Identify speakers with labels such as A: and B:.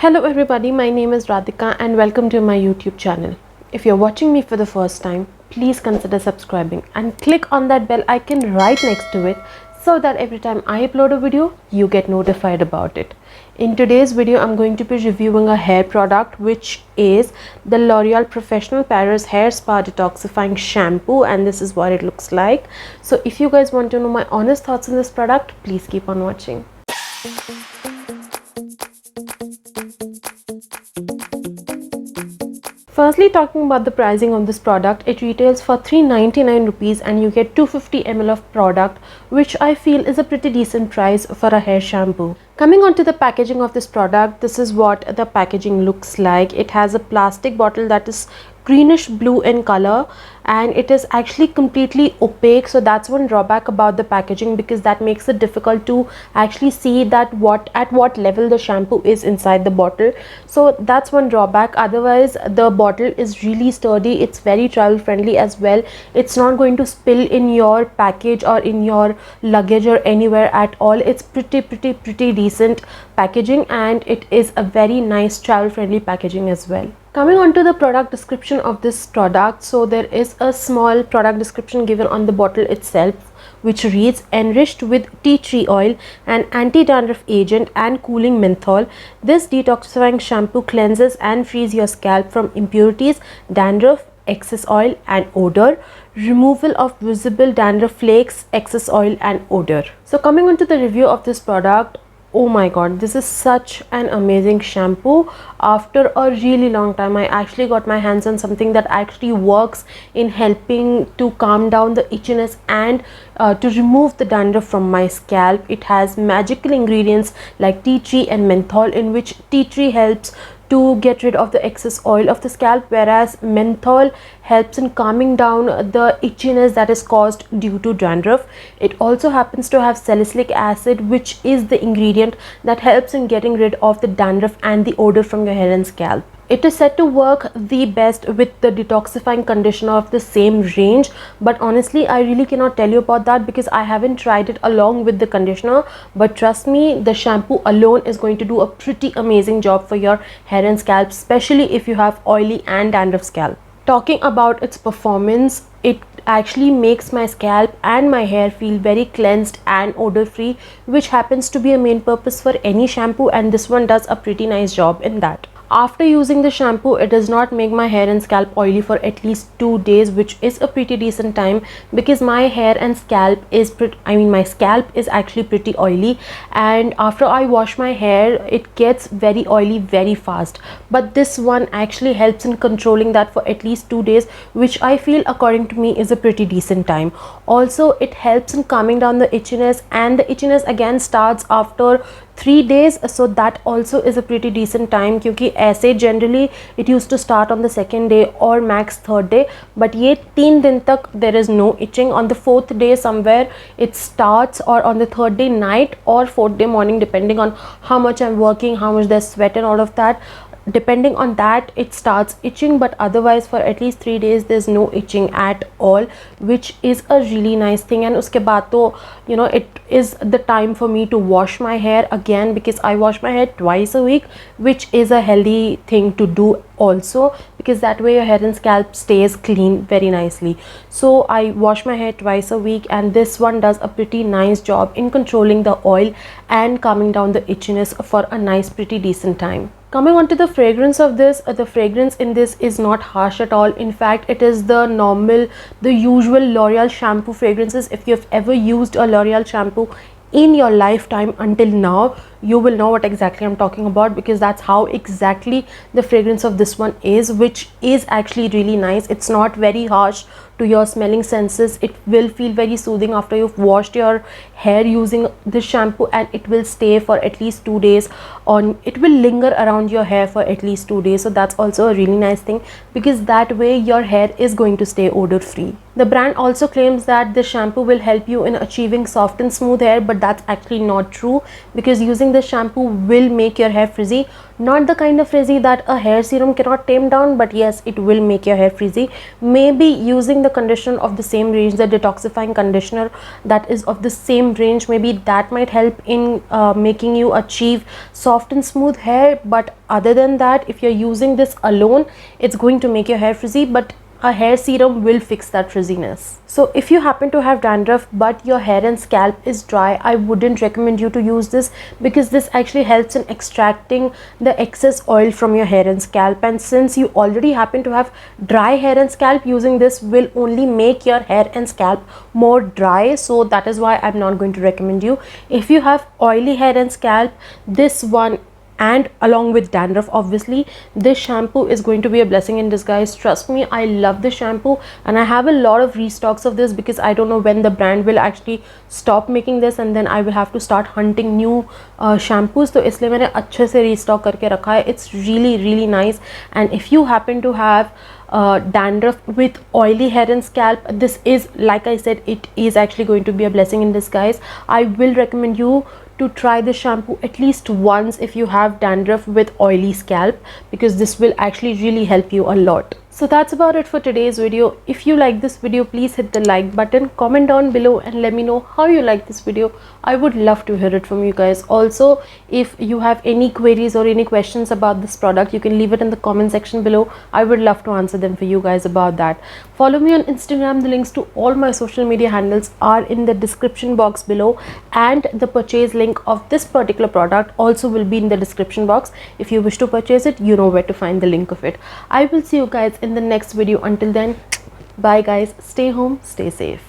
A: Hello everybody, my name is Radhika and welcome to my YouTube channel. If you're watching me for the first time, please consider subscribing and click on that bell icon right next to it so that every time I upload a video, you get notified about it. In today's video, I'm going to be reviewing a hair product which is the L'Oreal Professional Paris Hair Spa Detoxifying Shampoo, and this is what it looks like. So if you guys want to know my honest thoughts on this product, please keep on watching. Firstly, talking about the pricing of this product, it retails for 399 rupees and you get 250 ml of product, which I feel is a pretty decent price for a hair shampoo. Coming on to the packaging of this product, this is what the packaging looks like. It has a plastic bottle that is greenish blue in color and it is actually completely opaque, so that's one drawback about the packaging because that makes it difficult to actually see that at what level the shampoo is inside the bottle. So that's one drawback. Otherwise the bottle is really sturdy, it's very travel friendly as well. It's not going to spill in your package or in your luggage or anywhere at all. It's pretty decent packaging and it is a very nice travel friendly packaging as well. Coming on to the product description of this product, so there is a small product description given on the bottle itself which reads: enriched with tea tree oil, an anti-dandruff agent and cooling menthol, this detoxifying shampoo cleanses and frees your scalp from impurities, dandruff, excess oil and odor, removal of visible dandruff flakes, excess oil and odor. So coming on to the review of this product, oh my god, this is such an amazing shampoo. After a really long time, I actually got my hands on something that actually works in helping to calm down the itchiness and to remove the dandruff from my scalp. It has magical ingredients like tea tree and menthol, in which tea tree helps to get rid of the excess oil of the scalp, whereas menthol helps in calming down the itchiness that is caused due to dandruff. It also happens to have salicylic acid, which is the ingredient that helps in getting rid of the dandruff and the odor from your hair and scalp. It is said to work the best with the detoxifying conditioner of the same range, but honestly I really cannot tell you about that because I haven't tried it along with the conditioner. But trust me, the shampoo alone is going to do a pretty amazing job for your hair and scalp, especially if you have oily and dandruff scalp. Talking about its performance, it actually makes my scalp and my hair feel very cleansed and odor free, which happens to be a main purpose for any shampoo, and this one does a pretty nice job in that. After using the shampoo, it does not make my hair and scalp oily for at least 2 days, which is a pretty decent time because my hair and scalp is my scalp is actually pretty oily, and after I wash my hair it gets very oily very fast. But this one actually helps in controlling that for at least 2 days, which I feel according to me is a pretty decent time. Also, it helps in calming down the itchiness, and the itchiness again starts after 3 days, so that also is a pretty decent time क्योंकि ऐसे generally it used to start on the 2nd day or max 3rd day, but ये 3 दिन तक there is no itching. On the 4th day somewhere it starts, or on the 3rd day night or 4th day morning, depending on how much I'm working, how much there's sweat and all of that. Depending on that it starts itching, but otherwise for at least 3 days there's no itching at all, which is a really nice thing. And uske baad to, it is the time for me to wash my hair again, because I wash my hair twice a week, which is a healthy thing to do also, because that way your hair and scalp stays clean very nicely. So I wash my hair twice a week, and this one does a pretty nice job in controlling the oil and calming down the itchiness for a nice pretty decent time. Coming on to the fragrance of this, the fragrance in this is not harsh at all. In fact, it is the usual L'Oreal shampoo fragrances. If you've ever used a L'Oreal shampoo in your lifetime until now, you will know what exactly I'm talking about, because that's how exactly the fragrance of this one is, which is actually really nice. It's not very harsh to your smelling senses. It will feel very soothing after you've washed your hair using this shampoo, and it will stay for at least 2 days it will linger around your hair for at least 2 days. So that's also a really nice thing, because that way your hair is going to stay odor free. The brand also claims that this shampoo will help you in achieving soft and smooth hair, but that's actually not true, because using using this shampoo will make your hair frizzy. Not the kind of frizzy that a hair serum cannot tame down, but yes, it will make your hair frizzy. Maybe using the conditioner of the same range, the detoxifying conditioner that is of the same range, maybe that might help in making you achieve soft and smooth hair. But other than that, if you're using this alone, it's going to make your hair frizzy, but a hair serum will fix that frizziness. So if you happen to have dandruff but your hair and scalp is dry, I wouldn't recommend you to use this, because this actually helps in extracting the excess oil from your hair and scalp, and since you already happen to have dry hair and scalp, using this will only make your hair and scalp more dry. So that is why I'm not going to recommend you. If you have oily hair and scalp, this one, and along with dandruff, obviously this shampoo is going to be a blessing in disguise. Trust me, I love this shampoo and I have a lot of restocks of this, because I don't know when the brand will actually stop making this, and then I will have to start hunting new shampoos. तो इसलिए मैंने अच्छे से restock करके रखा है. It's really nice. And if you happen to have dandruff with oily hair and scalp, this is, like I said, it is actually going to be a blessing in disguise. I will recommend you to try this shampoo at least once if you have dandruff with oily scalp, because this will actually really help you a lot. So that's about it for today's video. If you like this video, please hit the like button, comment down below and let me know how you like this video. I would love to hear it from you guys. Also, if you have any queries or any questions about this product, you can leave it in the comment section below. I would love to answer them for you guys about that. Follow me on Instagram. The links to all my social media handles are in the description box below, and the purchase link of this particular product also will be in the description box. If you wish to purchase it, you know where to find the link of it. I will see you guys in the next video. Until then, bye guys, stay home, stay safe.